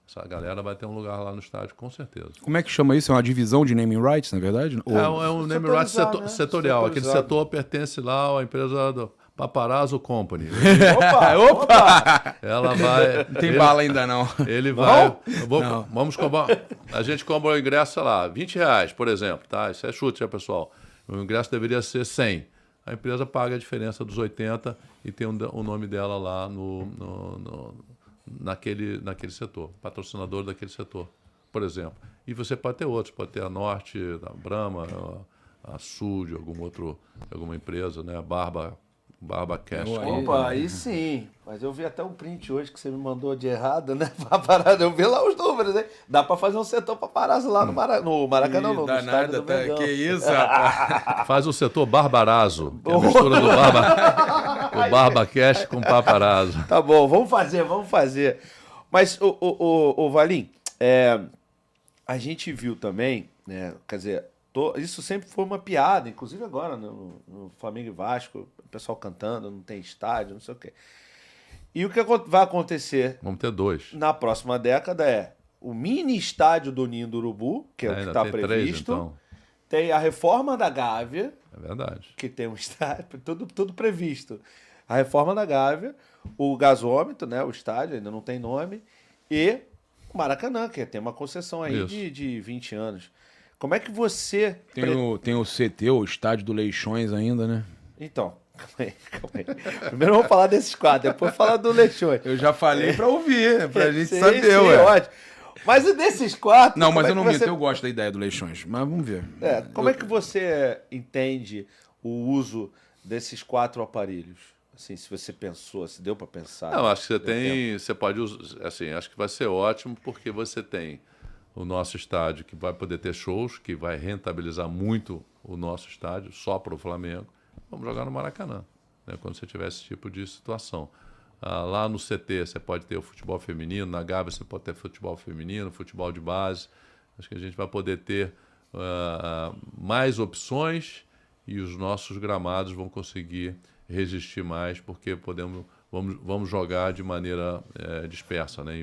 [SPEAKER 2] Essa galera vai ter um lugar lá no estádio, com certeza.
[SPEAKER 1] Como é que chama isso? É uma divisão de naming rights, na verdade?
[SPEAKER 2] É um naming rights setorial. Aquele setor pertence lá à empresa do Paparazzo Company.
[SPEAKER 3] Opa!
[SPEAKER 2] Ela vai...
[SPEAKER 1] Não tem bala ainda, não.
[SPEAKER 2] Ele vai... Vamos cobrar... A gente cobra o ingresso, sei lá, R$20, por exemplo. Tá? Isso é chute, pessoal? O ingresso deveria ser 100. A empresa paga a diferença dos 80 e tem o nome dela lá naquele setor, patrocinador daquele setor, por exemplo. E você pode ter outros, pode ter a Norte, a Brahma, a Sul, de alguma empresa, né? A Barba Cash.
[SPEAKER 3] Opa, aí sim. Mas eu vi até um print hoje que você me mandou de errado, né? Paparazzo. Eu vi lá os números, hein? Dá pra fazer um setor Paparazzo lá no Maracanã, no estádio do Mengão.
[SPEAKER 1] Que isso, rapaz.
[SPEAKER 2] Faz o setor Barbarazo, que é a mistura do Barba Cash com Paparazzo.
[SPEAKER 3] Tá bom, vamos fazer. Mas, o Valim, a gente viu também, né? Quer dizer, isso sempre foi uma piada, inclusive agora no Flamengo e Vasco, o pessoal cantando, não tem estádio, não sei o quê. E o que vai acontecer
[SPEAKER 2] Vamos ter 2.
[SPEAKER 3] na próxima década é o mini estádio do Ninho do Urubu, que é o que está
[SPEAKER 2] tem 3,
[SPEAKER 3] previsto.
[SPEAKER 2] então.
[SPEAKER 3] Tem a reforma da Gávea,
[SPEAKER 2] É verdade.
[SPEAKER 3] que tem um estádio, tudo previsto. A reforma da Gávea, o gasômetro, né, o estádio, ainda não tem nome, e o Maracanã, que tem uma concessão aí de 20 anos. Como é que você...
[SPEAKER 1] Tem o CT, o Estádio do Leixões ainda, né?
[SPEAKER 3] Então, calma aí. Primeiro vamos falar desses 4, depois falar do Leixões.
[SPEAKER 1] Eu já falei pra ouvir, pra gente
[SPEAKER 3] Sim,
[SPEAKER 1] saber,
[SPEAKER 3] sim,
[SPEAKER 1] ué.
[SPEAKER 3] ótimo. Mas e desses 4...
[SPEAKER 1] Não, mas eu não minto,
[SPEAKER 3] você...
[SPEAKER 1] eu gosto da ideia do Leixões, mas vamos ver.
[SPEAKER 3] Como é que você entende o uso desses 4 aparelhos? Assim, se você pensou, se deu para pensar.
[SPEAKER 2] Não, acho que você pode usar, assim, acho que vai ser ótimo porque você tem o nosso estádio que vai poder ter shows, que vai rentabilizar muito o nosso estádio, só para o Flamengo. Vamos jogar no Maracanã, né, quando você tiver esse tipo de situação. Lá no CT você pode ter o futebol feminino, na Gávea você pode ter futebol feminino, futebol de base. Acho que a gente vai poder ter mais opções e os nossos gramados vão conseguir resistir mais, porque vamos jogar de maneira dispersa, né,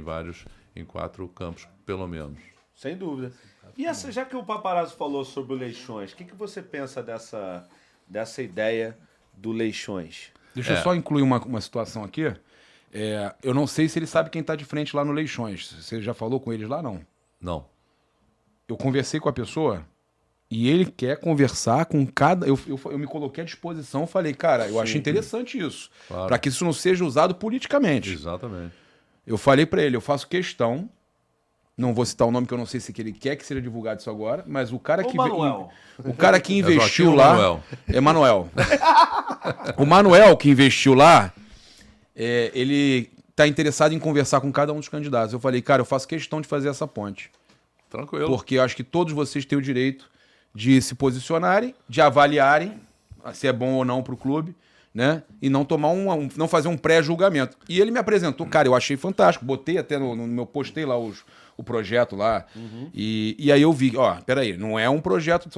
[SPEAKER 2] em 4 campos, pelo menos.
[SPEAKER 3] Sem dúvida. E já que o Paparazzo falou sobre o Leixões, o que você pensa dessa ideia do Leixões?
[SPEAKER 1] Deixa eu só incluir uma situação aqui. Eu não sei se ele sabe quem está de frente lá no Leixões. Você já falou com eles lá, não?
[SPEAKER 2] Não.
[SPEAKER 1] Eu conversei com a pessoa e ele quer conversar com cada... Eu me coloquei à disposição, falei, cara, eu acho interessante isso.
[SPEAKER 2] Claro.
[SPEAKER 1] Para que isso não seja usado politicamente.
[SPEAKER 2] Exatamente.
[SPEAKER 1] Eu falei para ele, eu faço questão, não vou citar o nome que eu não sei se ele quer que seja divulgado isso agora, mas o cara que investiu lá...
[SPEAKER 2] Manuel.
[SPEAKER 1] É Manuel. O Manuel que investiu lá, ele está interessado em conversar com cada um dos candidatos. Eu falei, cara, eu faço questão de fazer essa ponte.
[SPEAKER 2] Tranquilo.
[SPEAKER 1] Porque eu acho que todos vocês têm o direito de se posicionarem, de avaliarem se é bom ou não para o clube, né? E não tomar não fazer um pré-julgamento. E ele me apresentou, cara, eu achei fantástico. Botei até no meu, postei lá o projeto lá. Uhum. E aí eu vi, peraí, não é um projeto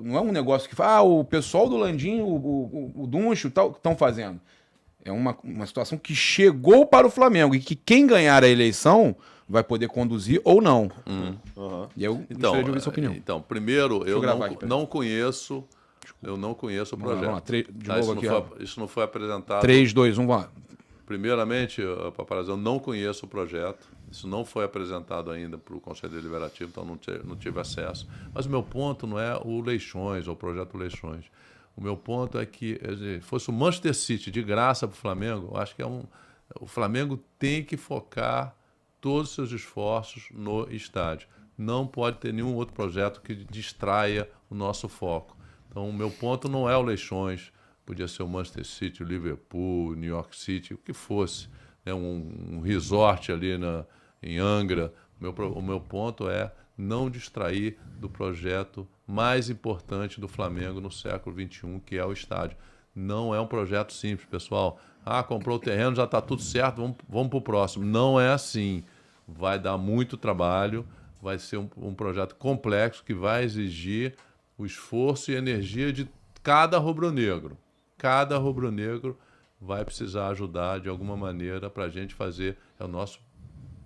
[SPEAKER 1] não é um negócio que fala, o pessoal do Landim, o Duncho estão fazendo. É uma situação que chegou para o Flamengo e que quem ganhar a eleição vai poder conduzir ou não.
[SPEAKER 3] Uhum.
[SPEAKER 1] E eu gostaria de ouvir sua opinião.
[SPEAKER 2] Então, primeiro, eu não conheço o projeto. Isso não foi apresentado.
[SPEAKER 1] 3, 2, 1, vamos lá.
[SPEAKER 2] Primeiramente, Paparazzo, eu não conheço o projeto. Isso não foi apresentado ainda para o Conselho Deliberativo, então não tive acesso. Mas o meu ponto não é o Leixões, ou o projeto Leixões. O meu ponto é que fosse o Manchester City de graça para o Flamengo, eu acho que o Flamengo tem que focar todos os seus esforços no estádio. Não pode ter nenhum outro projeto que distraia o nosso foco. Então, o meu ponto não é o Leixões, podia ser o Manchester City, o Liverpool, o New York City, o que fosse, né? Um resort ali em Angra. O meu ponto é não distrair do projeto mais importante do Flamengo no século XXI, que é o estádio. Não é um projeto simples, pessoal. Comprou o terreno, já está tudo certo, vamos para o próximo. Não é assim. Vai dar muito trabalho, vai ser um projeto complexo que vai exigir o esforço e energia de cada rubro-negro. Cada rubro-negro vai precisar ajudar de alguma maneira para a gente fazer. É o nosso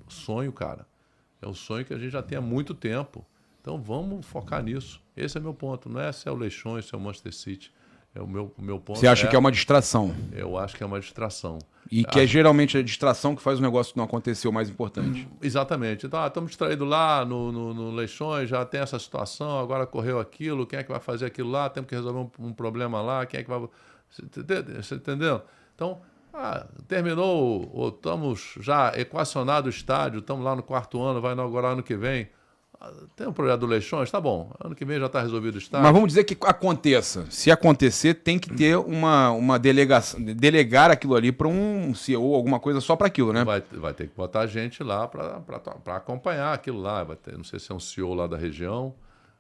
[SPEAKER 2] sonho, cara. É um sonho que a gente já tem há muito tempo. Então vamos focar nisso. Esse é meu ponto. Não é se é o Leixões, se é o Manchester City. O meu ponto.
[SPEAKER 1] Você acha que é uma distração?
[SPEAKER 2] Eu acho que é uma distração.
[SPEAKER 1] E que é geralmente a distração que faz o negócio não acontecer, o mais importante.
[SPEAKER 2] Exatamente. Então, estamos distraídos lá no Leixões, já tem essa situação, agora correu aquilo, quem é que vai fazer aquilo lá? Temos que resolver um problema lá, quem é que vai... Você entendeu? Então, terminou, ou estamos já equacionado o estádio, estamos lá no 4º ano, vai inaugurar ano que vem. Tem um projeto do Leixões? Tá bom. Ano que vem já está resolvido o estádio.
[SPEAKER 1] Mas vamos dizer que aconteça. Se acontecer, tem que ter uma delegação, delegar aquilo ali para um CEO, alguma coisa só para aquilo, né?
[SPEAKER 2] Vai ter que botar gente lá para acompanhar aquilo lá. Vai ter, não sei se é um CEO lá da região,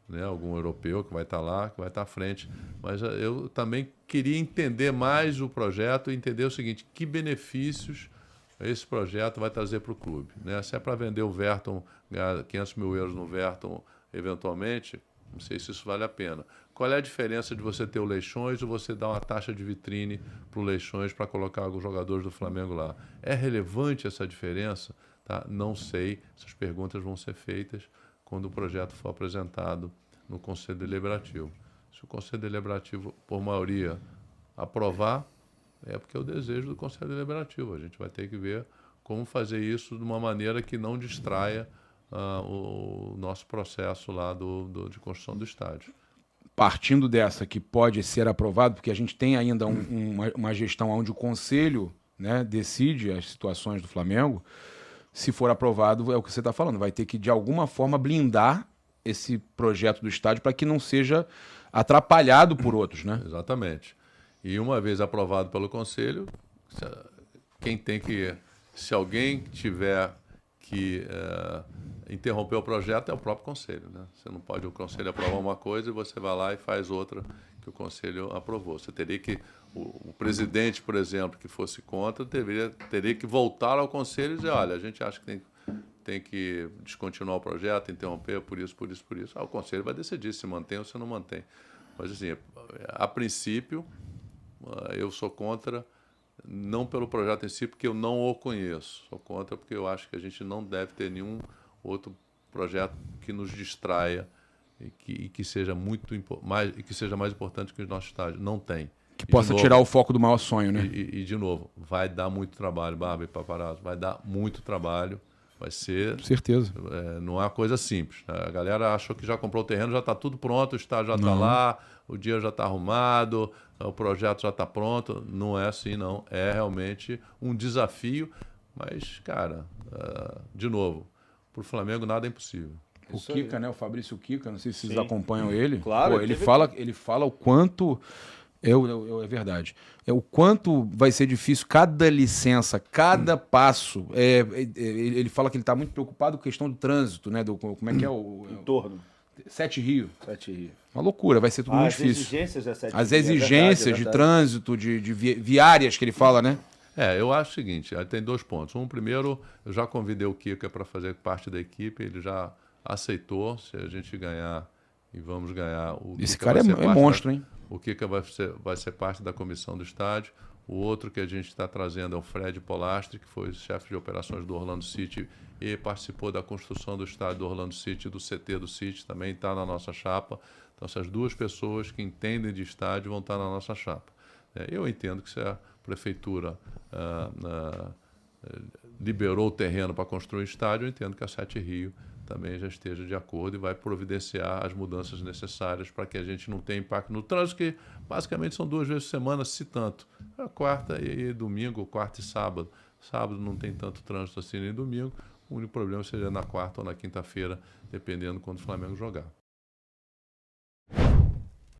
[SPEAKER 2] né, algum europeu que vai estar lá, que vai estar à frente. Mas eu também queria entender mais o projeto e entender o seguinte, que benefícios esse projeto vai trazer para o clube, né? Se é para vender o Verton, ganhar 500 mil euros no Verton, eventualmente, Não sei se isso vale a pena. Qual é a diferença de você ter o Leixões ou você dar uma taxa de vitrine para o Leixões para colocar alguns jogadores do Flamengo lá? É relevante essa diferença? Tá? Não sei. Essas perguntas vão ser feitas quando o projeto for apresentado no Conselho Deliberativo. Se o Conselho Deliberativo, por maioria, aprovar, é porque é o desejo do Conselho Deliberativo. A gente vai ter que ver como fazer isso de uma maneira que não distraia o nosso processo lá de construção do estádio.
[SPEAKER 1] Partindo dessa que pode ser aprovado, porque a gente tem ainda uma gestão onde o Conselho, né, decide as situações do Flamengo, se for aprovado, é o que você está falando, vai ter que de alguma forma blindar esse projeto do estádio para que não seja atrapalhado por outros, né?
[SPEAKER 2] Exatamente. E uma vez aprovado pelo Conselho, quem tem que, se alguém tiver que interromper o projeto é o próprio Conselho, né? Você não pode o Conselho aprovar uma coisa e você vai lá e faz outra que o Conselho aprovou. Você teria que, o presidente, por exemplo, que fosse contra, teria que voltar ao Conselho e dizer, olha, a gente acha que tem que descontinuar o projeto, interromper por isso. O Conselho vai decidir se mantém ou se não mantém. Mas, assim, a princípio, eu sou contra, não pelo projeto em si, porque eu não o conheço. Sou contra porque eu acho que a gente não deve ter nenhum outro projeto que nos distraia e que seja mais importante que o nosso estádio. Não tem.
[SPEAKER 1] Que possa tirar o foco do maior sonho, né?
[SPEAKER 2] E, de novo, vai dar muito trabalho, Barba e Paparazzo, vai dar muito trabalho. Vai ser...
[SPEAKER 1] Com certeza.
[SPEAKER 2] Não é uma coisa simples. A galera achou que já comprou o terreno, já está tudo pronto, o estádio já está lá, o dinheiro já está arrumado, o projeto já está pronto. Não é assim, não. É realmente um desafio, mas, cara, de novo, para o Flamengo nada é impossível.
[SPEAKER 1] O Kika, né? O Fabrício Kika, não sei se vocês acompanham ele.
[SPEAKER 3] Claro.
[SPEAKER 1] Pô, ele fala o quanto... É verdade. O quanto vai ser difícil cada licença, cada passo. Ele fala que ele está muito preocupado com a questão do trânsito, né? Como é que é o...
[SPEAKER 3] Entorno.
[SPEAKER 1] 7 Rio.
[SPEAKER 3] 7 Rio.
[SPEAKER 1] Uma loucura, vai ser tudo muito difícil.
[SPEAKER 3] As exigências
[SPEAKER 1] de trânsito, de viárias que ele fala, né?
[SPEAKER 2] Eu acho o seguinte, tem 2 pontos. Primeiro, eu já convidei o Kika para fazer parte da equipe, ele já aceitou, se a gente ganhar e vamos ganhar...
[SPEAKER 1] Esse cara é monstro, hein?
[SPEAKER 2] O Kika vai ser parte da comissão do estádio. O outro que a gente está trazendo é o Fred Polastri, que foi chefe de operações do Orlando City e participou da construção do estádio do Orlando City, do CT do City, também está na nossa chapa. Então, essas 2 pessoas que entendem de estádio vão estar na nossa chapa. Eu entendo que se a prefeitura liberou o terreno para construir o estádio, eu entendo que a 7 Rio também já esteja de acordo e vai providenciar as mudanças necessárias para que a gente não tenha impacto no trânsito, que basicamente são 2 vezes por semana, se tanto. Quarta e domingo, quarta e sábado. Sábado não tem tanto trânsito assim nem domingo. O único problema seria na quarta ou na quinta-feira, dependendo quando o Flamengo jogar.